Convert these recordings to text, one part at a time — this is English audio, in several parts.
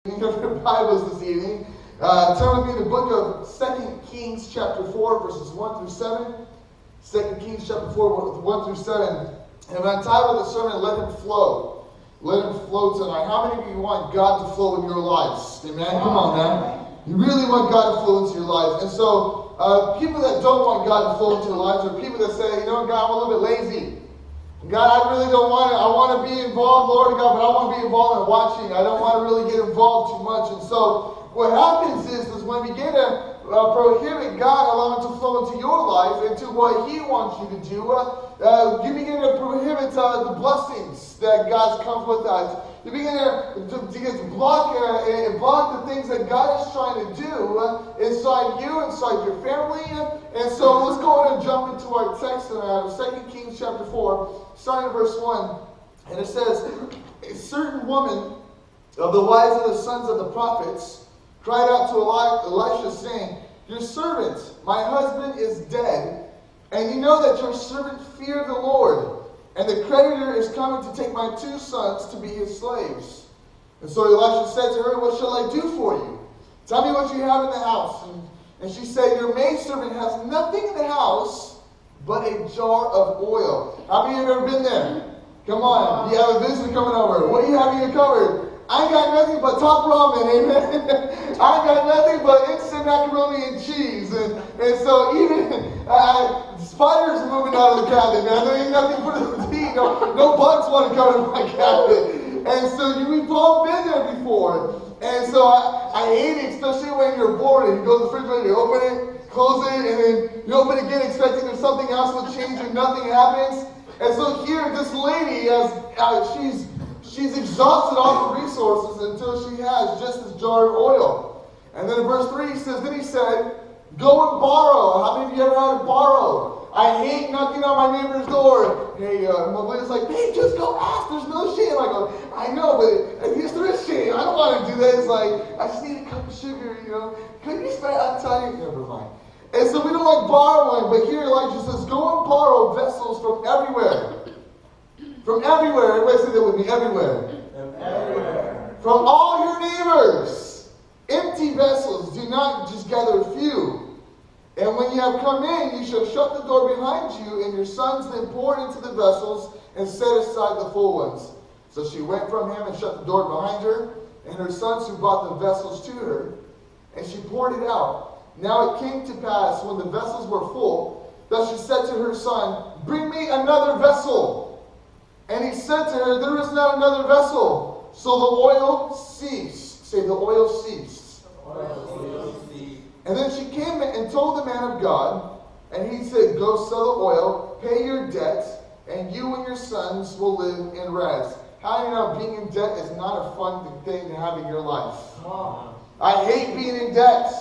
Your Bibles this evening. Turn with me to the book of 2 Kings chapter 4, verses 1 through 7. 2 Kings chapter 4, 1 through 7. And I titled the sermon, Let Him Flow. Let Him flow tonight. How many of you want God to flow in your lives? Amen? Come on, man. You really want God to flow into your lives. And so, people that don't want God to flow into their lives are people that say, you know, God, I'm a little bit lazy. God, I really don't want it. I want to be involved, Lord God, but I want to be involved in watching. I don't want to really get involved too much. And so what happens is when we begin to prohibit God allowing to flow into your life, into what He wants you to do, you begin to prohibit the blessings that God comes with us. You begin to block the things that God is trying to do inside you, inside your family. And so let's go ahead and jump into our text tonight of 2 Kings chapter 4, starting at verse 1. And it says, a certain woman of the wives of the sons of the prophets cried out to Elisha, saying, your servant, my husband, is dead, and you know that your servant feared the Lord. And the creditor is coming to take my 2 sons to be his slaves. And so Elisha said to her, what shall I do for you? Tell me what you have in the house. And she said, your maidservant has nothing in the house but a jar of oil. How many of you have ever been there? Come on, you have a visitor coming over. What do you have in your cupboard? I ain't got nothing but top ramen, amen. I ain't got nothing but instant macaroni and cheese. And so even spiders are moving out of the cabinet, man. There ain't nothing for them to eat. No bugs want to come in my cabinet. And so we've all been there before. And so I hate it, especially when you're bored and you go to the refrigerator, you open it, close it, and then you open it again expecting that something else will change and nothing happens. And so here, this lady, she's exhausted all the resources until she has just this jar of oil. And then in verse 3 he says, then he said, go and borrow. How many of you ever had to borrow? I hate knocking on my neighbor's door. Hey, Malia's like, hey, just go ask. There's no shame. I go, I know, but yes, there is shame. I don't want to do that. It's like, I just need a cup of sugar, you know. Could you spare? I'll tell you. Never mind. And so we don't like borrowing, but here Elijah says, go and borrow vessels from everywhere. From everywhere. Everybody say that with me. Everywhere. Everywhere. From all your neighbors. Empty vessels. Do not just gather a few. And when you have come in, you shall shut the door behind you, and your sons then pour into the vessels and set aside the full ones. So she went from him and shut the door behind her, and her sons who brought the vessels to her, and she poured it out. Now it came to pass, when the vessels were full, that she said to her son, bring me another vessel. And he said to her, there is not another vessel. So the oil ceased. Say, the oil ceased. The oil ceased. And then she came and told the man of God, and he said, go sell the oil, pay your debt, and you and your sons will live in rest. How do you know being in debt is not a fun thing to have in your life? I hate being in debt.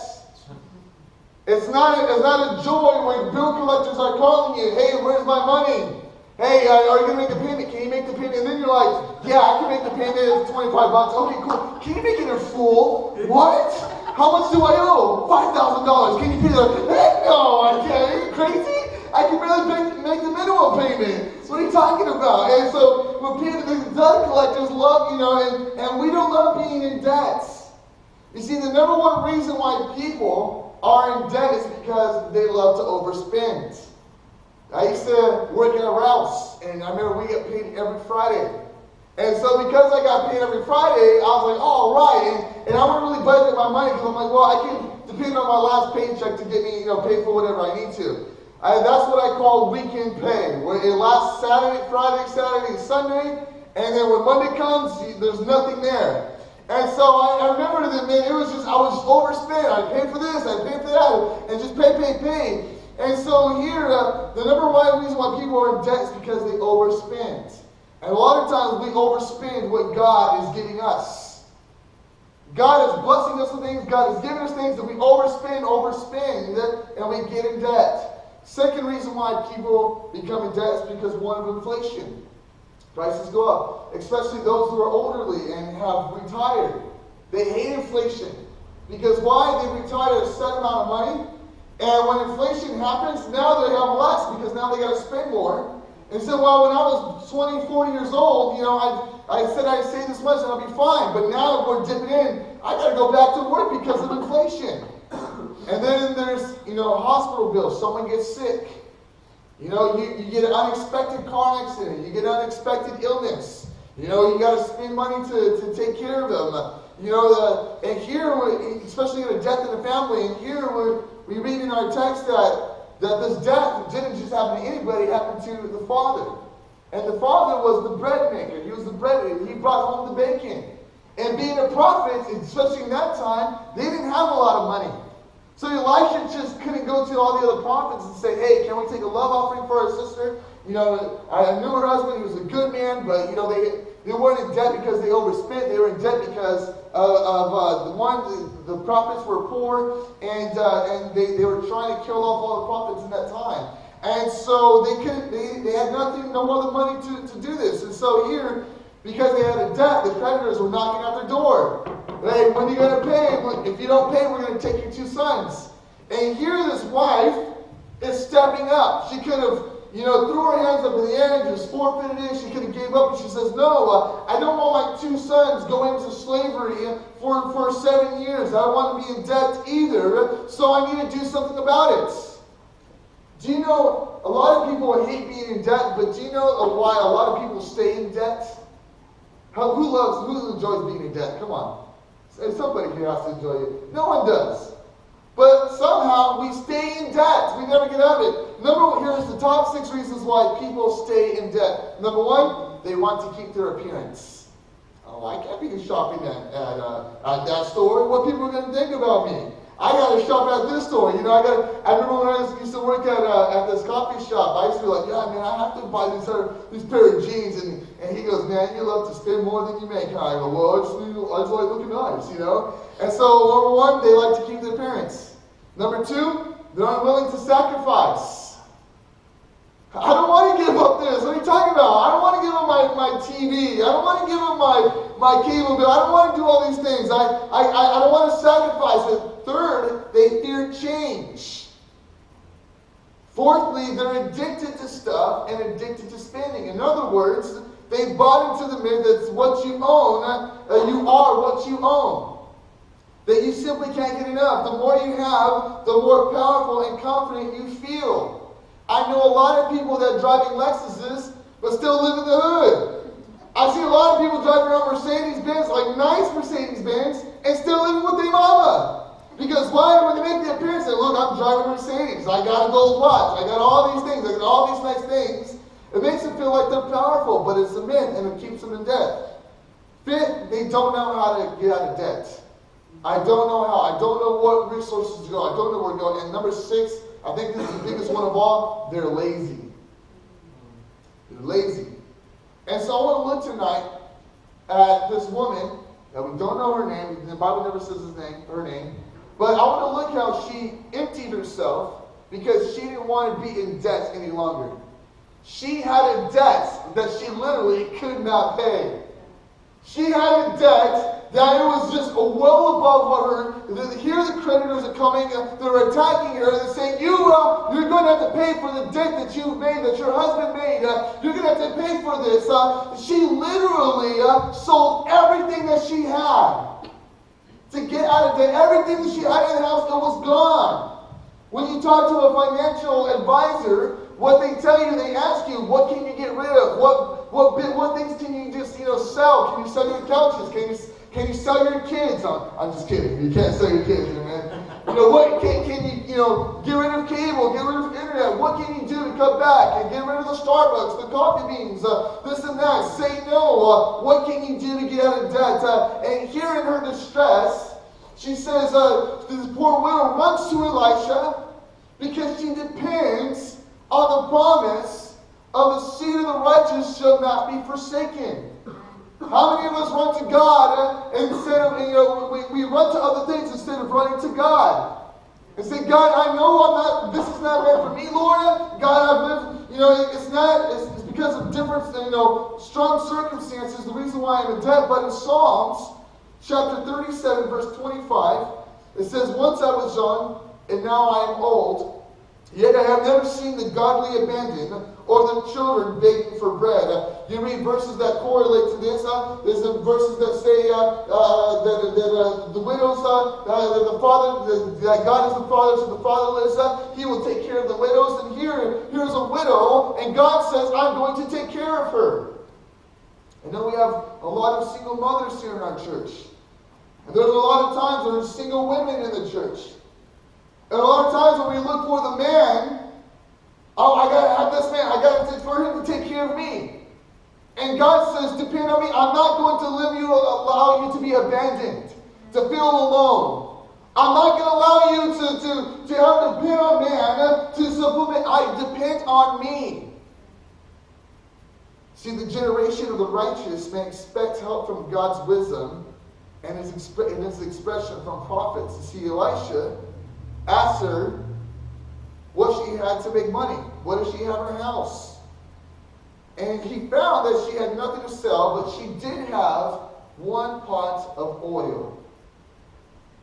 It's not a joy when bill collectors are calling you, hey, where's my money? Hey, are you going to make the payment? Can you make the payment? And then you're like, yeah, I can make the payment. It's $25. Okay, cool. Can you make it in full? What? How much do I owe? $5,000. Can you pay that? Heck no, I can't. Are you crazy? I can barely make the minimum payment. What are you talking about? And so when people, the debt collectors love, and we don't love being in debt. You see, the number one reason why people are in debt is because they love to overspend. I used to work at a Rouse, and I remember we get paid every Friday. And so because I got paid every Friday, I was like, oh, right. And I wouldn't really budget my money because I'm like, well, I can depend on my last paycheck to get me, paid for whatever I need to. That's what I call weekend pay, where it lasts Friday, Saturday, Sunday, and then when Monday comes, there's nothing there. And so I remember that, man, I was overspent. I paid for this, I paid for that, and just pay. And so here, the number one reason why people are in debt is because they overspend. And a lot of times we overspend what God is giving us. God is blessing us with things, God is giving us things that we overspend, and we get in debt. Second reason why people become in debt is because one of inflation. Prices go up, especially those who are elderly and have retired. They hate inflation. Because why? They retired a set amount of money. And when inflation happens, now they have less because now they got to spend more. And he said, well, when I was 20, 40 years old, I said I'd save this much and I'll be fine. But now we're dipping in. I got to go back to work because of inflation. And then there's, hospital bills. Someone gets sick. You get an unexpected car accident. You get unexpected illness. You got to spend money to take care of them. And here, especially in a death in the family, and here we read in our text that this death didn't just happen to anybody, it happened to the father. And the father was the bread maker. He was the bread maker. He brought home the bacon. And being a prophet, especially in that time, they didn't have a lot of money. So Elisha just couldn't go to all the other prophets and say, hey, can we take a love offering for our sister? I knew her husband, he was a good man, but, they weren't in debt because they overspent. They were in debt because the prophets were poor, and they were trying to kill off all the prophets in that time. And so they had nothing, no other money to do this. And so here, because they had a debt, the creditors were knocking at their door. Hey, when are you going to pay? If you don't pay, we're going to take your 2 sons. And here this wife is stepping up. She could have, threw her hands up in the air and just forfeited it. She could have gave up. And she says, no, I don't want my 2 sons going into slavery for 7 years. I don't want to be in debt either. So I need to do something about it. Do you know, a lot of people hate being in debt, but do you know why a lot of people stay in debt? Who enjoys being in debt? Come on. Somebody here has to enjoy it. No one does. But somehow we stay in debt. We never get out of it. Here's the top 6 reasons why people stay in debt. Number 1, they want to keep their appearance. Oh, I can't be shopping at that store. What people are going to think about me? I got to shop at this store. I remember when I used to work at this coffee shop. I used to be like, yeah, man, I have to buy this pair of jeans. And he goes, man, you love to spend more than you make. And I go, well, I just like looking nice, And so, number 1, they like to keep their appearance. Number 2, they're unwilling to sacrifice. I don't want to give up this. What are you talking about? I don't want to give up my TV. I don't want to give up my cable bill. I don't want to do all these things. I don't want to sacrifice it. 3rd, they fear change. 4thly, they're addicted to stuff and addicted to spending. In other words, they bought into the myth that what you own, you are what you own. That you simply can't get enough. The more you have, the more powerful and confident you feel. I know a lot of people that are driving Lexuses, but still live in the hood. I see a lot of people driving around Mercedes-Benz, like nice Mercedes-Benz, and still living with their mama. Because why? When they make the appearance, they look, I'm driving Mercedes. I got a gold watch. I got all these things. I got all these nice things. It makes them feel like they're powerful, but it's a myth, and it keeps them in debt. 5th, they don't know how to get out of debt. I don't know how. I don't know what resources to go. I don't know where to go. And number 6, I think this is the biggest one of all, they're lazy. They're lazy. And so I want to look tonight at this woman that we don't know her name. The Bible never says her name. But I want to look how she emptied herself because she didn't want to be in debt any longer. She had a debt that she literally could not pay. She had a debt that it was just well above what her. Here the creditors are coming, they're attacking her, they're saying, you're going to have to pay for the debt that you've made, that your husband made. You're going to have to pay for this. She literally sold everything that she had to get out of debt. Everything that she had in the house, it was gone. When you talk to a financial advisor, what they tell you, they ask you, what can you get rid of? What things can you just sell? Can you sell your couches? Can you sell your kids? I'm just kidding. You can't sell your kids, man. What can you get rid of cable? Get rid of internet? What can you do to cut back and get rid of the Starbucks, the coffee beans, this and that? Say no. What can you do to get out of debt? And here in her distress, she says, this poor widow runs to Elisha because she depends on the promise of the seed of the righteous shall not be forsaken. How many of us run to God instead of, we run to other things instead of running to God? And say, God, I know this is not meant for me, Lord. God, I've lived, it's because of different, strong circumstances, the reason why I'm in debt. But in Psalms, chapter 37, verse 25, it says, once I was young, and now I am old, Yet I have never seen the godly abandoned or the children begging for bread. You read verses that correlate to this. There's some verses that say that the widows, that God is the father to the fatherless. He will take care of the widows. And here's a widow, and God says, I'm going to take care of her. I know we have a lot of single mothers here in our church. And there's a lot of times there's single women in the church. And a lot of times when we look for the man, oh, I got to have this man. I got to for him to take care of me. And God says, depend on me. I'm not going to allow you to be abandoned, to feel alone. I'm not going to allow you to have to depend on man to supplement. I depend on me. See, the generation of the righteous may expect help from God's wisdom and his expression from prophets. You see, Elisha asked her what she had to make money. What does she have in her house? And he found that she had nothing to sell, but she did have 1 pot of oil.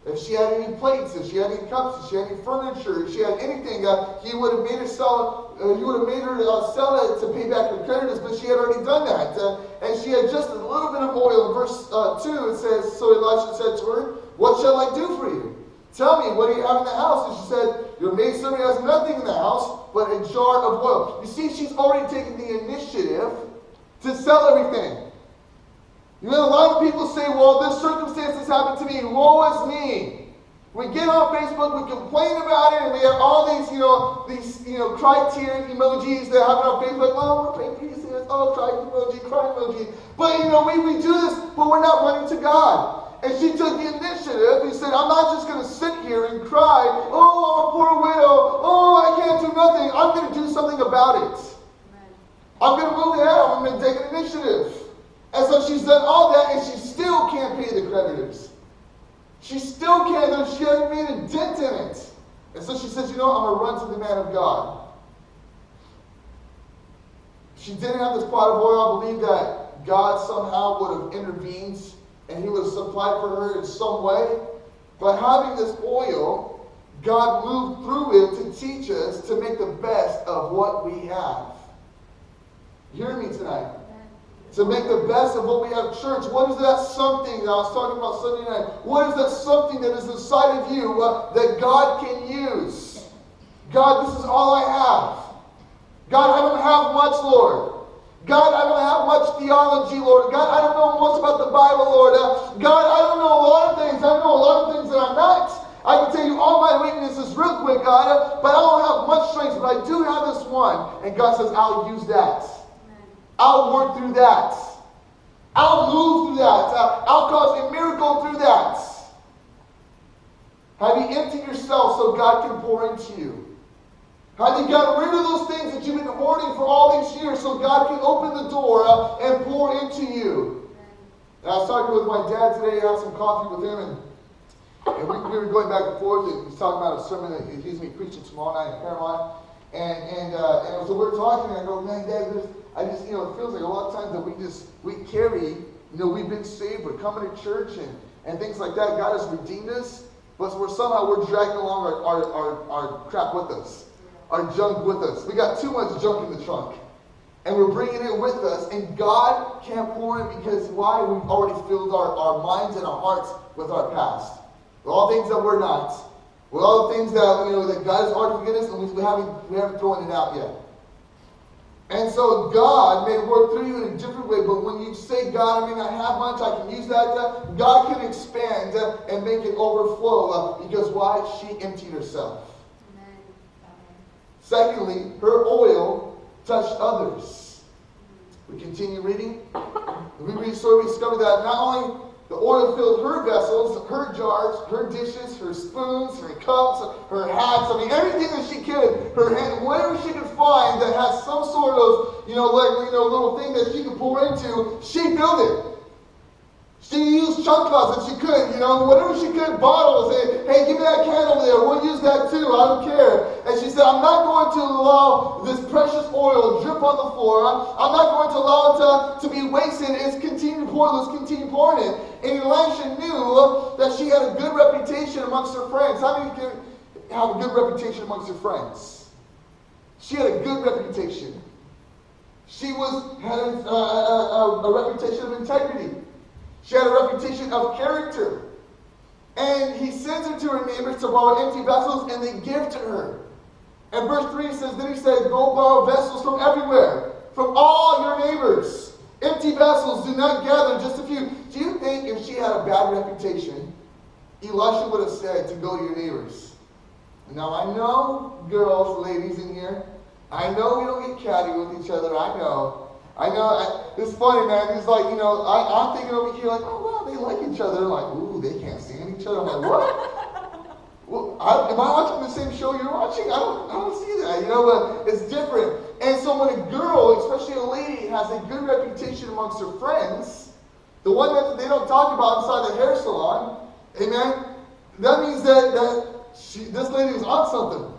If she had any plates, if she had any cups, if she had any furniture, if she had anything, he would have made her sell. He would have made her sell it to pay back her creditors, but she had already done that, and she had just a little bit of oil. In verse 2, it says, "So Elisha said to her, 'What shall I do for you? Tell me, what do you have in the house?' And she said, 'Your maidservant has nothing in the house but a jar of oil.'" You see, she's already taken the initiative to sell everything. You know, a lot of people say, "Well, this circumstance has happened to me. Woe is me." We get on Facebook, we complain about it, and we have all these cry tear emojis that happen on Facebook. Oh, we're praying peace. Oh, cry emoji. But we do this, but we're not running to God. And she took the initiative. He said, "I'm not just going to sit here and cry. Oh, I'm a poor widow. Oh, I can't do nothing. I'm going to do something about it. I'm going to move ahead. I'm going to take an initiative." And so she's done all that, and she still can't pay the creditors. She still can't. She hasn't made a dent in it. And so she says, I'm going to run to the man of God. She didn't have this pot of oil. I believe that God somehow would have intervened, and he would have supplied for her in some way. But having this oil, God moved through it to teach us to make the best of what we have. You hear me tonight? To make the best of what we have. Church, what is that something that I was talking about Sunday night? What is that something that is inside of you that God can use? God, this is all I have. God, I don't have much, Lord. God, I don't have much theology, Lord. God, I don't know much about the Bible, Lord. God, I don't know a lot of things. I know a lot of things that I'm not. I can tell you all my weaknesses real quick, God, but I don't have much strength, but I do have this one. And God says, I'll use that. I'll work through that. I'll move through that. I'll cause a miracle through that. Have you emptied yourself so God can pour into you? Have you gotten rid of those things that you've been hoarding for all these years so God can open the door and pour into you? And I was talking with my dad today. I had some coffee with him, and we were going back and forth. And he's talking about a sermon that he's going to be preaching tomorrow night in Paramount. And so we're talking, and I go, man, Dad, it feels like a lot of times that we carry, we've been saved, we're coming to church and things like that. God has redeemed us, but somehow we're dragging along our crap with us, our junk with us. We got too much junk in the trunk, and we're bringing it with us, and God can't pour in because why? We've already filled our minds and our hearts with our past, with all things that we're not, with all the things that that God has already forgiven us, and we haven't thrown it out yet. And so God may work through you in a different way, but when you say, God, I may not have much, I can use that, God can expand and make it overflow because why? She emptied herself. Amen. Secondly, her oil touched others. We continue reading. We discover that not only the oil filled her vessels, her jars, her dishes, her spoons, her cups, her hats. Everything that she could, her hand, whatever she could find that has some sort of, little thing that she could pour into, she filled it. She used chunk cloths if she could, whatever she could, bottles. Hey, give me that can over there. We'll use that too. I don't care. And she said, I'm not going to allow this precious oil to drip on the floor. I'm not going to allow it to be wasted. Let's continue pouring it. And Elisha knew that she had a good reputation amongst her friends. How many can have a good reputation amongst your friends? She had a good reputation. She had a reputation of integrity. She had a reputation of character. And he sends her to her neighbors to borrow empty vessels, and they give to her. And verse 3 says, then he said, go borrow vessels from everywhere, from all your neighbors. Empty vessels, do not gather just a few. Do you think if she had a bad reputation, Elisha would have said to go to your neighbors? Now I know, girls, ladies in here, I know we don't get catty with each other, I know. It's funny, man. It's like, I'm thinking over here, like, oh, wow, they like each other. Like, ooh, they can't stand each other. I'm like, what? Well, am I watching the same show you're watching? I don't see that, but it's different. And so when a girl, especially a lady, has a good reputation amongst her friends, the one that they don't talk about inside the hair salon, amen, that means that this lady is on something.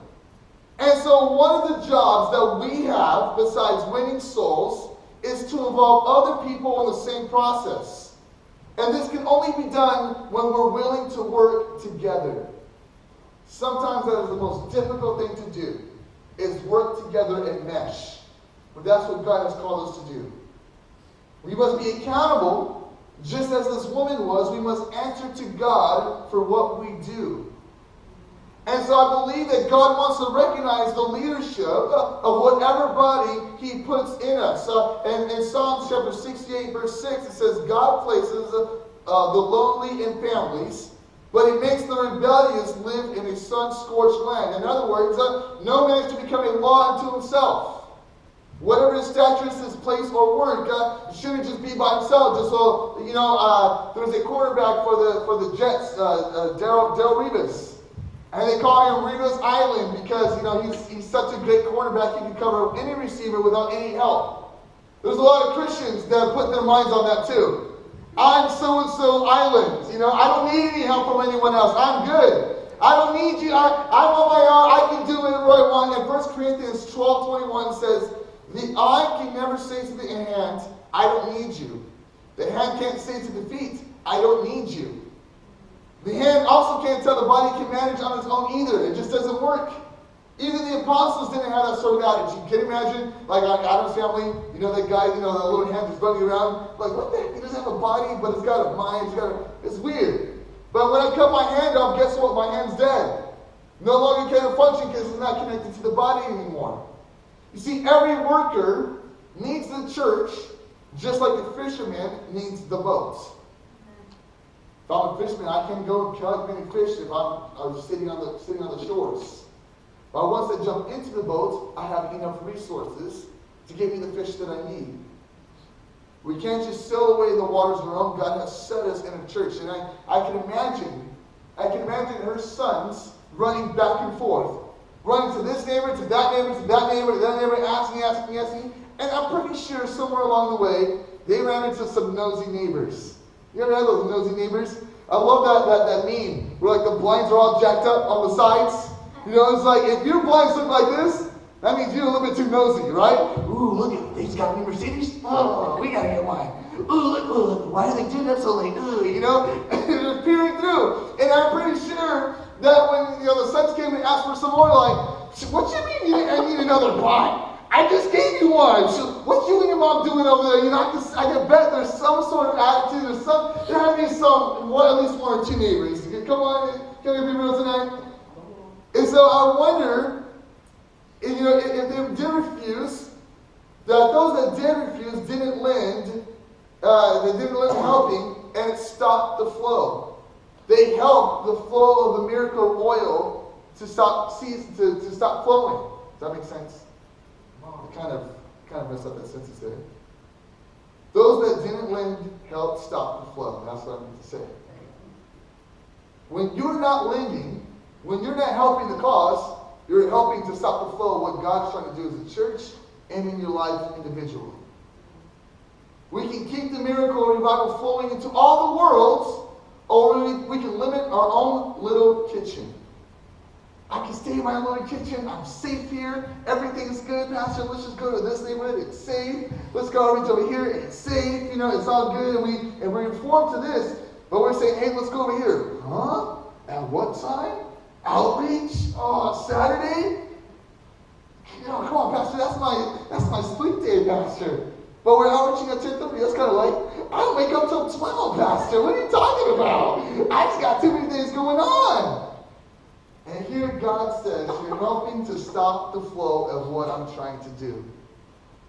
And so one of the jobs that we have, besides winning souls, is to involve other people in the same process. And this can only be done when we're willing to work together. Sometimes that is the most difficult thing to do, is work together and mesh. But that's what God has called us to do. We must be accountable, just as this woman was. We must answer to God for what we do. And so I believe that God wants to recognize the leadership of whatever body He puts in us. And in Psalms chapter 68, verse 6, it says, God places the lonely in families, but He makes the rebellious live in a sun-scorched land. In other words, no man is to become a law unto himself. Whatever his stature is, his place or work, shouldn't just be by himself. Just so, there was a quarterback for the Jets, Darrelle Revis. And they call him Revis Island because, he's such a great quarterback. He can cover any receiver without any help. There's a lot of Christians that put their minds on that too. I'm so-and-so Island. I don't need any help from anyone else. I'm good. I don't need you. I'm on my own. I can do whatever I want. And 1 Corinthians 12:21 says, the eye can never say to the hand, I don't need you. The hand can't say to the feet, I don't need you. The hand also can't tell the body can manage on its own either. It just doesn't work. Even the apostles didn't have that sort of attitude. Can you imagine? Like Adam's family, that guy, that little hand just running around. Like, what the heck? He doesn't have a body, but it's got a mind. It's weird. But when I cut my hand off, guess what? My hand's dead. No longer can it function because it's not connected to the body anymore. You see, every worker needs the church just like the fisherman needs the boat. If I'm a fisherman, I can go and catch many fish if I'm sitting on the shores. But once I jump into the boat, I have enough resources to give me the fish that I need. We can't just sail away the waters of our own. God has set us in a church. And I can imagine her sons running back and forth. Running to this neighbor, to that neighbor, to that neighbor, to that neighbor, asking. And I'm pretty sure somewhere along the way, they ran into some nosy neighbors. You ever had those nosy neighbors? I love that meme where like the blinds are all jacked up on the sides. It's like if your blinds look like this, that means you're a little bit too nosy, right? Ooh, look at they's got a new Mercedes. Oh, we gotta get one. Ooh, look, why do they do that so late? Ooh, they're peering through. And I'm pretty sure that when the sons came and asked for some more, like, what you mean I need another blind? I just gave you one. So what you and your mom doing over there? I can bet there's some sort of attitude. There have to be at least one or two neighbors. Come on, can we be real tonight? And so I wonder, if they did refuse, that those that did refuse didn't lend helping, and it stopped the flow. They helped the flow of the miracle oil to stop flowing. Does that make sense? I kind of messed up that sentence there. Those that didn't lend helped stop the flow. That's what I meant to say. When you're not lending, when you're not helping the cause, you're helping to stop the flow of what God's trying to do as a church and in your life individually. We can keep the miracle revival flowing into all the worlds, or we can limit our own little kitchen. I can stay in my little kitchen. I'm safe here. Everything's good, Pastor. Let's just go to this neighborhood. It's safe. Let's go over here. It's safe. It's all good. And we're informed to this. But we're saying, hey, let's go over here. Huh? At what time? Outreach? Oh, Saturday? Come But we're averaging at 10:30. That's kind of late. I don't wake up till 12, Pastor. What are you talking about? I just got too many things going on. And here God says, you're helping to stop the flow of what I'm trying to do.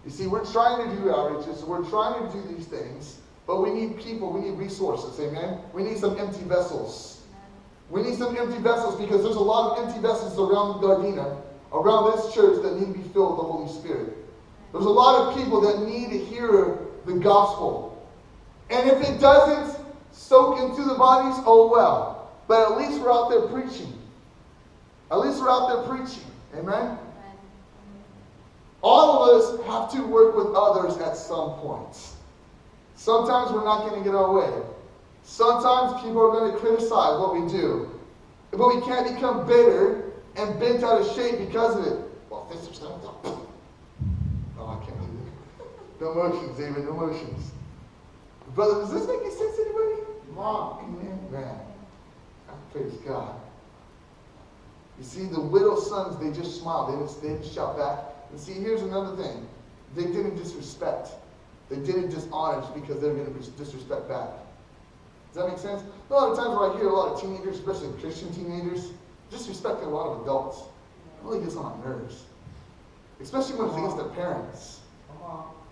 You see, we're trying to do outreaches. We're trying to do these things. But we need people. We need resources. Amen? We need some empty vessels. We need some empty vessels because there's a lot of empty vessels around Gardena, around this church that need to be filled with the Holy Spirit. There's a lot of people that need to hear the gospel. And if it doesn't soak into the bodies, oh well. But at least we're out there preaching. At least we're out there preaching. Amen? All of us have to work with others at some point. Sometimes we're not going to get our way. Sometimes people are going to criticize what we do. But we can't become bitter and bent out of shape because of it. Well, this is not done. Oh, I can't do that. No emotions, David, no emotions. Brother, does this make any sense to anybody? Mom. Amen. Man. Praise God. You see, the widow's sons, they just smiled. They didn't shout back. And see, here's another thing. They didn't disrespect. They didn't dishonor just because they were going to disrespect back. Does that make sense? A lot of times where I hear a lot of teenagers, especially Christian teenagers, disrespecting a lot of adults. It really gets on my nerves. Especially when it's against their parents.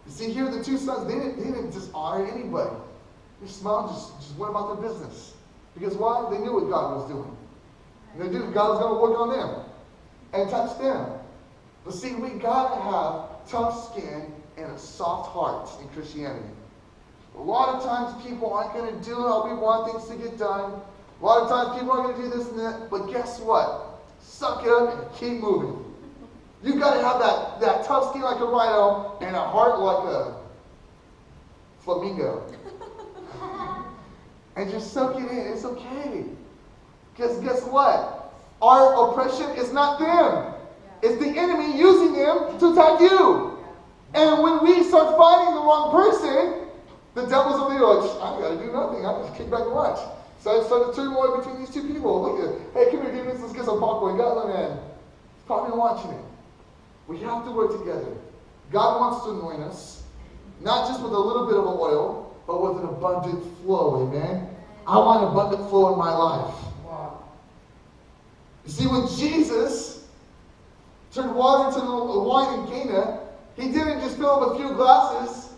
You see, here the two sons, they didn't dishonor anybody. They smiled, just went about their business. Because why? They knew what God was doing. And they knew God was going to work on them and touch them. But see, we got to have tough skin and a soft heart in Christianity. A lot of times people aren't going to do how we want things to get done. A lot of times people aren't going to do this and that. But guess what? Suck it up and keep moving. You've got to have that tough skin like a rhino and a heart like a flamingo. And just soak it in. It's okay. Because guess what? Our oppression is not them. It's the enemy using them to attack you. And when we start fighting the wrong person, the devil's over there like, I got to do nothing. I just kick back and watch. So I started turmoil between these two people. Look at, hey, come here, David, let's get some popcorn. God, man, he's probably watching it. We have to work together. God wants to anoint us, not just with a little bit of oil, but with an abundant flow. Amen? I want abundant flow in my life. Wow. You see, when Jesus turned water into wine in Cana, he didn't just fill up a few glasses.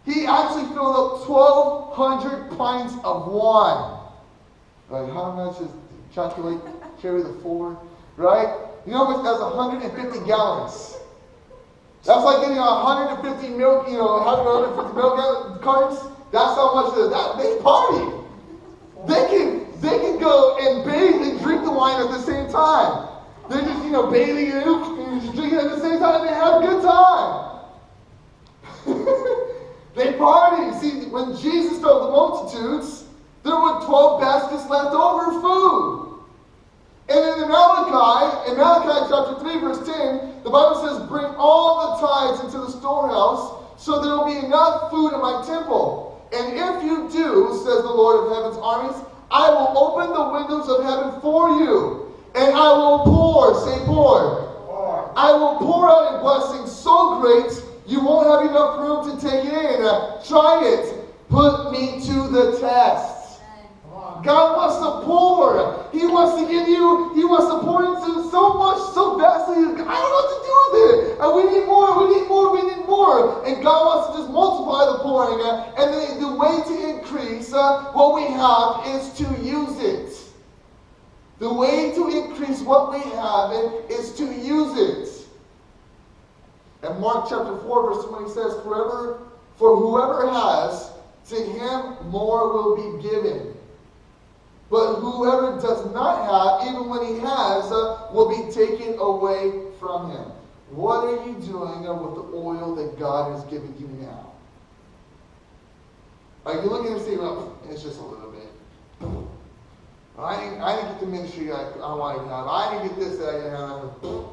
He actually filled up 1,200 pints of wine. Like, how much is, calculate, carry the forward, right? You know how much? That's 150 gallons. That's like getting 150 milk, having 150 milk cartons. That's how much they party. They can go and bathe and drink the wine at the same time. They're just, bathing and just drinking at the same time, and they have a good time. They party. See, when Jesus fed the multitudes, there were 12 baskets left over food. And in Malachi chapter 3, verse 10, the Bible says, bring all the tithes into the storehouse, so there will be enough food in my temple. And if you do, says the Lord of heaven's armies, I will open the windows of heaven for you, and I will pour, say pour. I will pour out a blessing so great, you won't have enough room to take it in. Try it. Put me to the test. God wants to pour. He wants to give you, he wants to pour into so much, so vastly. I don't know what to do with it. And we need more, we need more, we need more. And God wants to just multiply the pouring. And the way to increase what we have is to use it. The way to increase what we have is to use it. And Mark chapter 4 verse 20 says, for whoever has, to him more will be given. But whoever does not have, even when he has, will be taken away from him. What are you doing with the oil that God has given you now? Are you looking and saying, well, it's just a little bit. I didn't get the ministry I wanted to have. I didn't get this that I didn't have.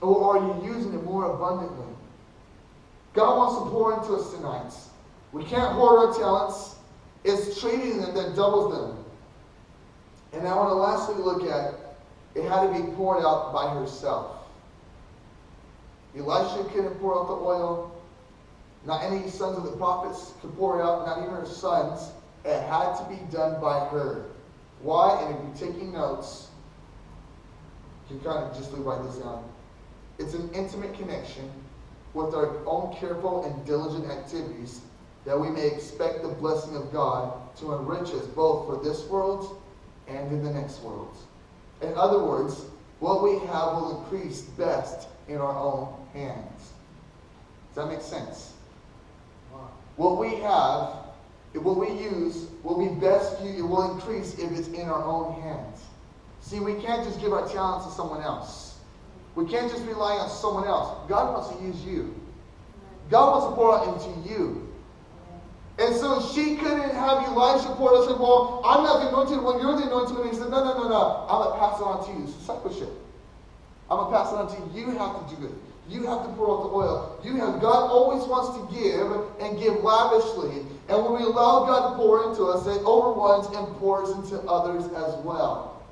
Or are you using it more abundantly? God wants to pour into us tonight. We can't hoard our talents. It's trading them that doubles them. And I want to lastly look at, it had to be poured out by herself. Elisha couldn't pour out the oil. Not any sons of the prophets could pour it out, not even her sons. It had to be done by her. Why? And if you're taking notes, you can kind of just write this down. It's an intimate connection with our own careful and diligent activities that we may expect the blessing of God to enrich us both for this world and in the next world. In other words, what we have will increase best in our own hands. Does that make sense? What we have, what we use, will be best used, it will increase if it's in our own hands. See, we can't just give our talents to someone else. We can't just rely on someone else. God wants to use you. God wants to pour out into you. And so she couldn't have Elisha pour out and say, well, I'm not the anointed one, you're the anointed one. And he said, no. I'm going to pass it on to you. It's discipleship. I'm going to pass it on to you. You have to do it. You have to pour out the oil. God always wants to give and give lavishly. And when we allow God to pour into us, it overruns and pours into others as well.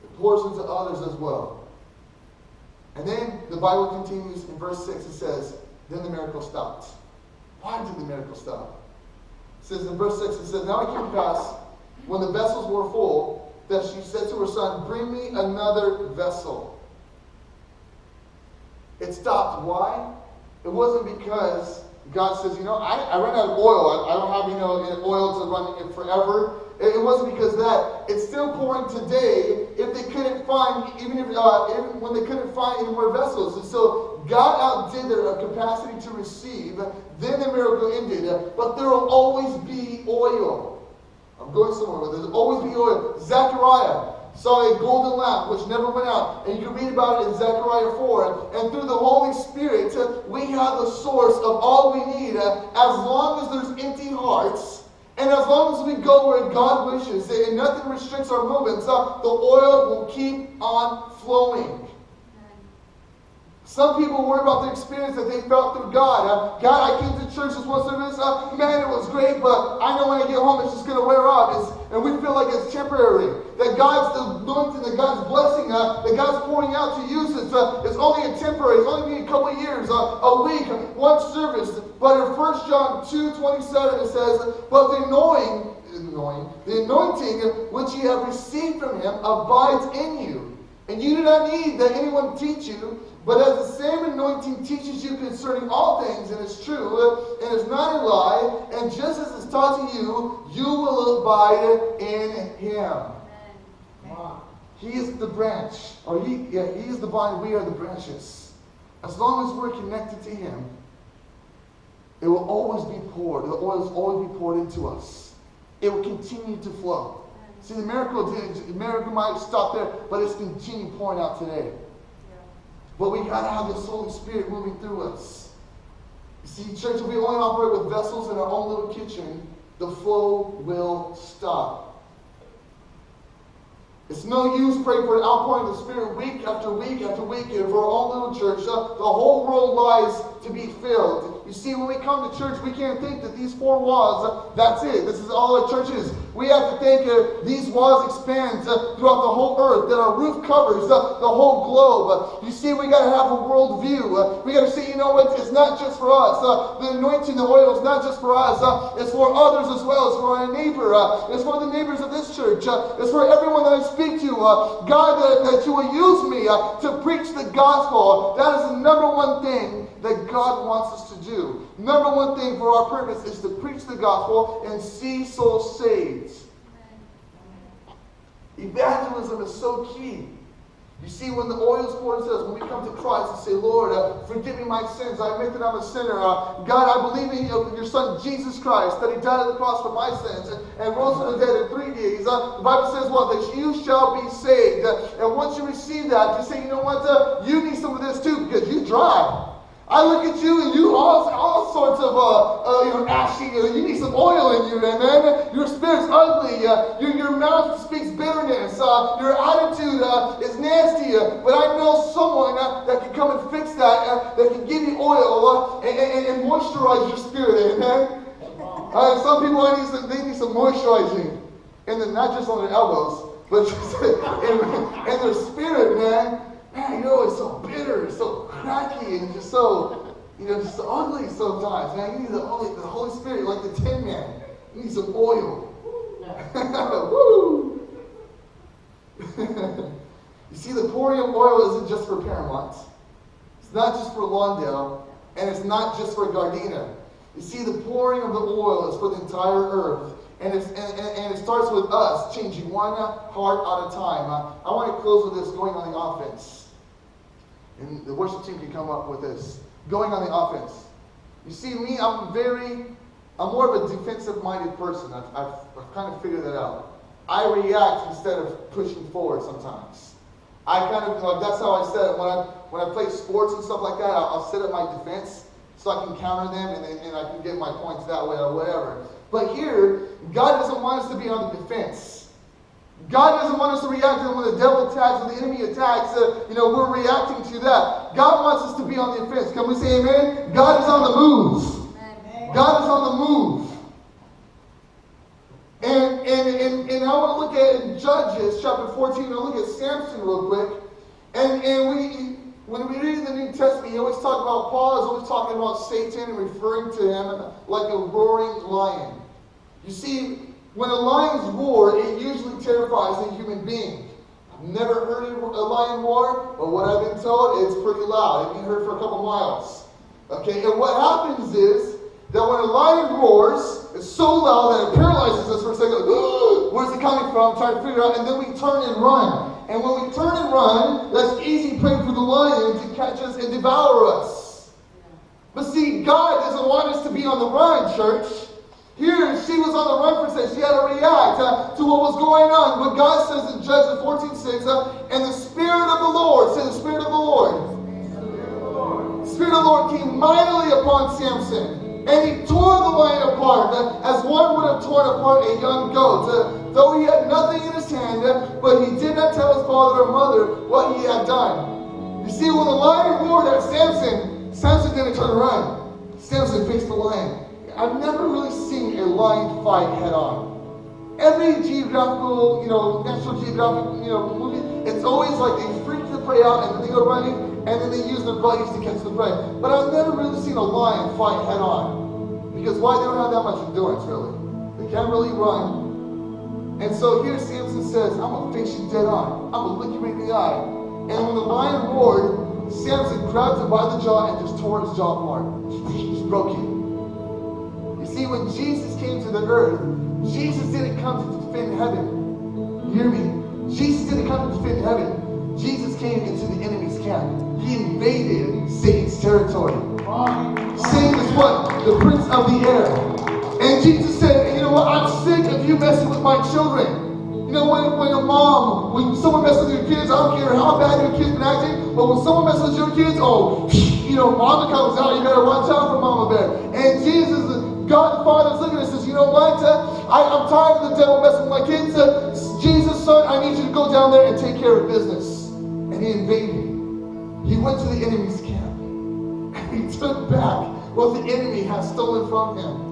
It pours into others as well. And then the Bible continues in verse 6. It says, then the miracle stopped. Why did the miracle stop? It says in verse 6, it says, now it came to pass, when the vessels were full, that she said to her son, bring me another vessel. It stopped. Why? It wasn't because God says, I ran out of oil. I don't have, oil to run it forever. It wasn't because of that. It's still pouring today if they couldn't find, even when they couldn't find any more vessels. And so God outdid their capacity to receive. Then the miracle ended. But there will always be oil. I'm going somewhere with it. There'll always be oil. Zechariah saw a golden lamp which never went out. And you can read about it in Zechariah 4. And through the Holy Spirit, we have the source of all we need. As long as there's empty hearts, and as long as we go where God wishes, and nothing restricts our movements, the oil will keep on flowing. Some people worry about the experience that they felt through God. God, I came to church this one service. Man, it was great, but I know when I get home, it's just going to wear off. And we feel like it's temporary. That God's anointing, that God's blessing, that God's pouring out to use it. It's only a temporary. It's only been a couple of years, a week, one service. But in 1 John 2:27, it says, but the anointing which you have received from him abides in you. And you do not need that anyone teach you. But as the same anointing teaches you concerning all things, and is true, and is not a lie, and just as it's taught to you, you will abide in him. Wow. He is the branch, he is the vine, we are the branches. As long as we're connected to him, it will always be poured. The oil will always be poured into us. It will continue to flow. See, the miracle might stop there, but it's continuing pouring out today. But we got to have this Holy Spirit moving through us. You see, church, if we only operate with vessels in our own little kitchen, the flow will stop. It's no use praying for an outpouring of the Spirit week after week after week for our own little church. The whole world lies to be filled. You see, when we come to church, we can't think that these four walls, that's it. This is all our church is. We have to think these walls expand throughout the whole earth, that our roof covers the whole globe. You see, we got to have a world view. We got to say, it's not just for us. The anointing, the oil is not just for us. It's for others as well. It's for our neighbor. It's for the neighbors of this church. It's for everyone that I speak to. God, that you will use me to preach the gospel. That is the number one thing that God wants us to do. Number one thing for our purpose is to preach the gospel and see souls saved. Evangelism is so key. You see, when the oil is poured into us, when we come to Christ and say, Lord, forgive me my sins. I admit that I'm a sinner. God, I believe in your Son, Jesus Christ, that he died on the cross for my sins and rose from the dead in 3 days. The Bible says, that you shall be saved. And once you receive that, you say, you need some of this too, because you dry. I look at you and you all sorts of ashy. You need some oil in you, man. Your spirit's ugly. Your mouth speaks bitterness. Your attitude is nasty. But I know someone that can come and fix that. That can give you oil and moisturize your spirit, amen. Some people they need some moisturizing, and then not just on their elbows, but just in their spirit, man. Man, it's so bitter. It's so. cracky and just so, just so ugly sometimes. Man, you need the Holy Spirit, like the Tin Man. You need some oil. Woo! You see, the pouring of oil isn't just for Paramount. It's not just for Lawndale, and it's not just for Gardena. You see, the pouring of the oil is for the entire earth. And it starts with us changing one heart at a time. I want to close with this, going on the offense. And the worship team can come up with this. Going on the offense. You see, me, I'm more of a defensive-minded person. I've kind of figured that out. I react instead of pushing forward sometimes. I kind of, that's how I said it. When I play sports and stuff like that, I'll sit at my defense so I can counter them and I can get my points that way or whatever. But here, God doesn't want us to be on the defense. God doesn't want us to react to when the devil attacks, when the enemy attacks, we're reacting to that. God wants us to be on the offense. Can we say amen? God is on the move. Amen. God is on the move. And I want to look at Judges chapter 14. I'll look at Samson real quick. When we read the New Testament, you always talk about Paul is always talking about Satan and referring to him like a roaring lion. You see, when a lion's roar, it usually terrifies a human being. I've never heard a lion roar, but what I've been told, it's pretty loud. It can be heard for a couple miles. Okay, and what happens is that when a lion roars, it's so loud that it paralyzes us for a second. Where's it coming from? I'm trying to figure it out. And then we turn and run. And when we turn and run, that's easy prey for the lion to catch us and devour us. But see, God doesn't want us to be on the run, church. Here, she was on the run for a second. She had to react to what was going on. What God says in Judges 14:6, and the Spirit of the Lord, say the Spirit of the Lord. The Spirit of the Lord came mightily upon Samson. And he tore the lion apart, as one would have torn apart a young goat. Though he had nothing in his hand, but he did not tell his father or mother what he had done. You see, when the lion roared at Samson, Samson didn't turn around. Samson faced the lion. I've never really seen a lion fight head on. Every geographical, National Geographic, movie, it's always like they freak the prey out and then they go running and then they use their bodies to catch the prey. But I've never really seen a lion fight head on. Because why? They don't have that much endurance, really. They can't really run. And so here Samson says, I'm going to face you dead on. I'm going to look you right in the eye. And when the lion roared, Samson grabbed him by the jaw and just tore his jaw apart. Just broke it. You see, when Jesus came to the earth, Jesus didn't come to defend heaven. You hear me? Jesus didn't come to defend heaven. Jesus came into the enemy's camp. He invaded Satan's territory. Satan is what? The prince of the air. And Jesus said, you know what? I'm sick of you messing with my children. You know, when someone messes with your kids, I don't care how bad your kid's been acting, but when someone messes with your kids, mama comes out, you better watch out for mama bear. And Jesus, God the Father is looking at us and says, you know what? I'm tired of the devil messing with my kids. Jesus, son, I need you to go down there and take care of business. And he invaded. He went to the enemy's camp. And he took back what the enemy had stolen from him.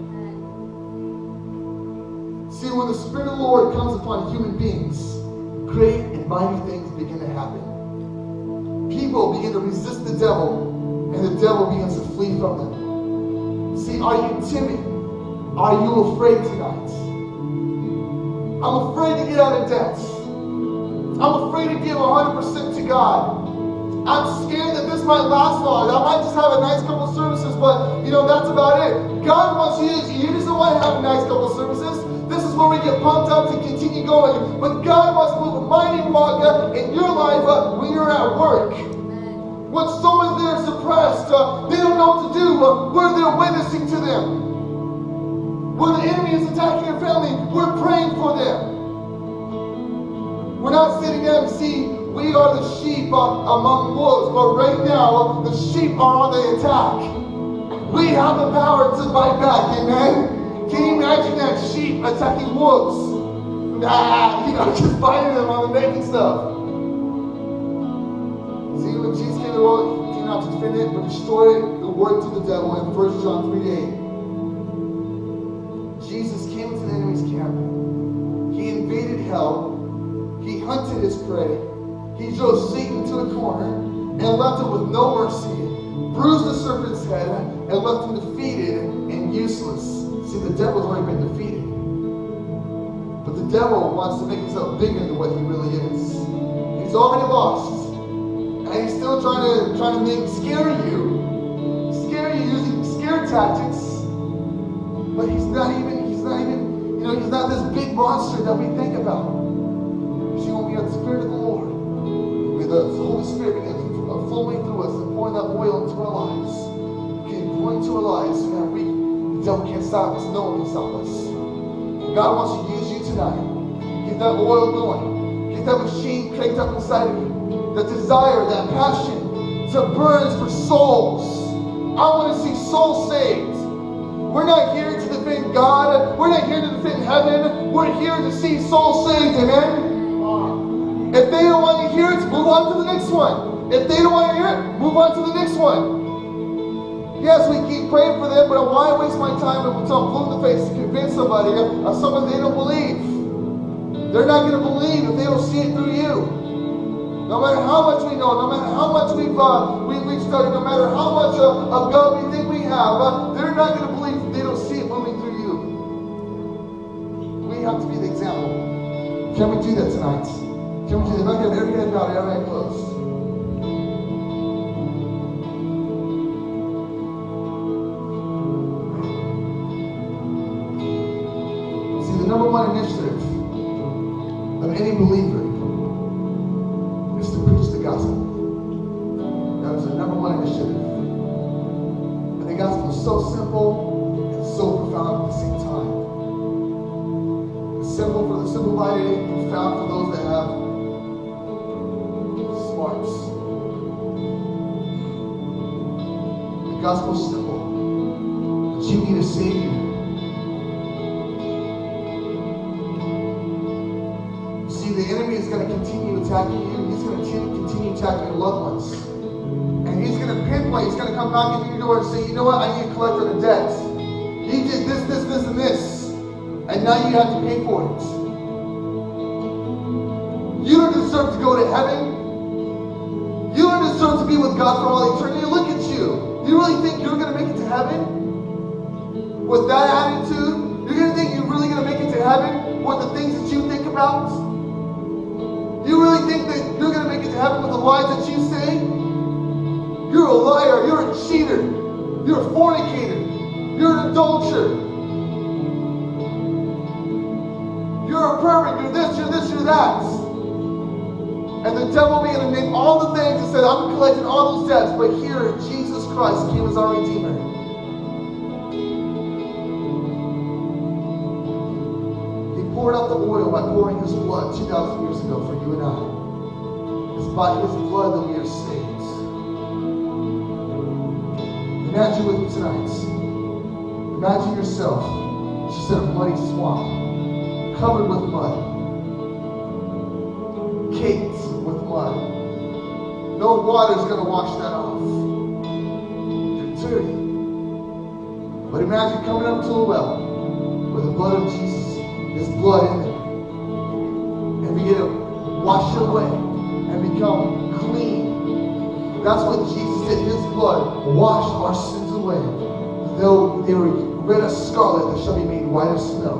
See, when the Spirit of the Lord comes upon human beings, great and mighty things begin to happen. People begin to resist the devil, and the devil begins to flee from them. See, are you timid? Are you afraid tonight? I'm afraid to get out of debt. I'm afraid to give 100% to God. I'm scared that this might last long. I might just have a nice couple services, but that's about it. God wants you. You just don't want to have a nice couple services. This is where we get pumped up to continue going. But God wants to move a mighty walk in your life when you're at work. When someone's there suppressed, they don't know what to do. We're there witnessing to them. When the enemy is attacking your family, we're praying for them. We're not sitting there and see, we are the sheep among wolves, but right now, the sheep are on the attack. We have the power to fight back, amen? Can you imagine that sheep attacking wolves? Just fighting them on the neck and stuff. See, when Jesus came to the world, he came not to defend it, but destroy the works of the devil in 1 John 3:8. Jesus came into the enemy's camp. He invaded hell. He hunted his prey. He drove Satan to a corner. and left him with no mercy, bruised the serpent's head, and left him defeated and useless. See, the devil's already been defeated. But the devil wants to make himself bigger than what he really is. He's already lost. And he's still trying to scare you using scare tactics. But he's not this big monster that we think about. You see, when we have the Spirit of the Lord, with the Holy Spirit flowing through us and pouring that oil into our lives, going into our lives so that the devil can't stop us, no one can stop us. And God wants to use you tonight. Get that oil going. Get that machine cranked up inside of you. That desire, that passion to burn for souls. I want to see souls saved. We're not here to defend God. We're not here to defend heaven. We're here to see souls saved. Amen? If they don't want to hear it, move on to the next one. If they don't want to hear it, move on to the next one. Yes, we keep praying for them, but why waste my time until I'm blue in the face to convince somebody of something they don't believe? They're not going to believe if they don't see it through you. No matter how much we know, no matter how much we've studied, no matter how much of God we think we have, they're not going to believe if they don't see it moving through you. We have to be the example. Can we do that tonight? Can we do that? If I have every head bowed, every eye closed. See, the number one initiative of any believer is to preach the gospel. That is the number one initiative. And the gospel is so simple and so profound at the same time. It's simple for the simple-minded, profound for those that have smarts. The gospel is simple. But you need a Savior. The enemy is going to continue attacking you. He's going to continue attacking your loved ones. And he's going to pinpoint. He's going to come knocking at your door and say, you know what? I need to collect on the debt. He did this, and this. And now you have to pay for it. You don't deserve to go to heaven. You don't deserve to be with God for all eternity. Look at you. You really think you're going to make it to heaven? With that attitude? You're going to think you're really going to make it to heaven? With the things that you think about? You really think that you're going to make it to heaven with the lies that you say? You're a liar. You're a cheater. You're a fornicator. You're an adulterer. You're a pervert. You're this, you're that. And the devil began to name all the things and said, I'm collecting all those debts. But here, Jesus Christ came as our Redeemer. Poured out the oil by pouring his blood 2,000 years ago for you and I. It's by his blood that we are saved. Imagine with me tonight. Imagine yourself just in a muddy swamp, covered with mud, caked with mud. No water's going to wash that off. You're dirty. But imagine coming up to a well where the blood of Jesus, his blood in there, and begin to wash it away and become clean. That's what Jesus did. His blood washed our sins away. Though they were red as scarlet, they shall be made white as snow.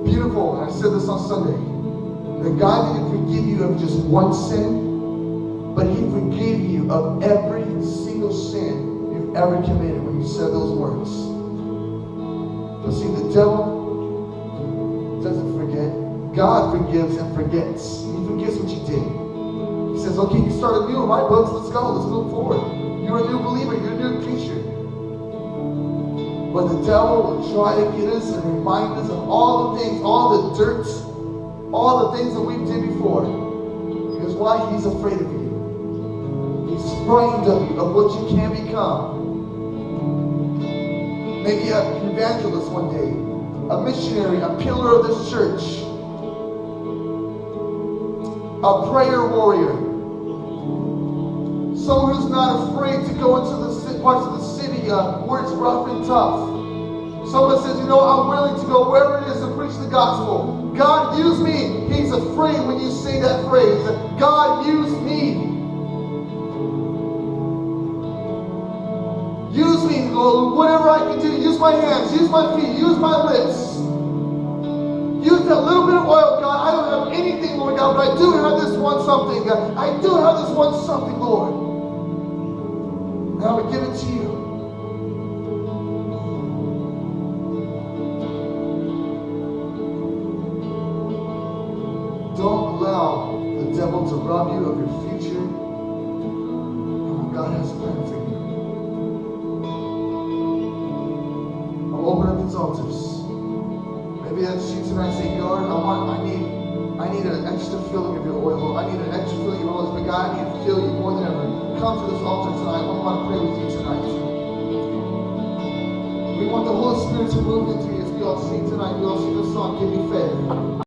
Beautiful. And I said this on Sunday. That God didn't forgive you of just one sin, but he forgave you of every single sin you've ever committed when you said those words. But see, the devil doesn't forget. God forgives and forgets. He forgets what you did. He says, okay, you started new in my books. Let's go. Let's move forward. You're a new believer. You're a new creature. But the devil will try to get us and remind us of all the things, all the dirt, all the things that we did before. Because why? He's afraid of you. He's frightened of you, of what you can become. Maybe an evangelist one day, a missionary, a pillar of this church, a prayer warrior, someone who's not afraid to go into the parts of the city where it's rough and tough. Someone says, you know, I'm willing to go wherever it is to preach the gospel. God, use me. He's afraid when you say that phrase. God, use me. Use me, Lord, whatever I can do. Use my hands, use my feet, use my lips. Use that little bit of oil, God. I don't have anything, Lord God, but I do have this one something, God. I do have this one something, Lord. And I would give it to you. Don't allow the devil to rob you of your future and what God has planned for you. I'll open up these altars. Maybe that's you tonight. Say, God, I need an extra filling of your oil. I need an extra filling of your oil. But God, I need to feel you more than ever. Come to this altar tonight. I want to pray with you tonight. We want the Holy Spirit to move into you as we all sing tonight. We all sing this song, Give Me Faith.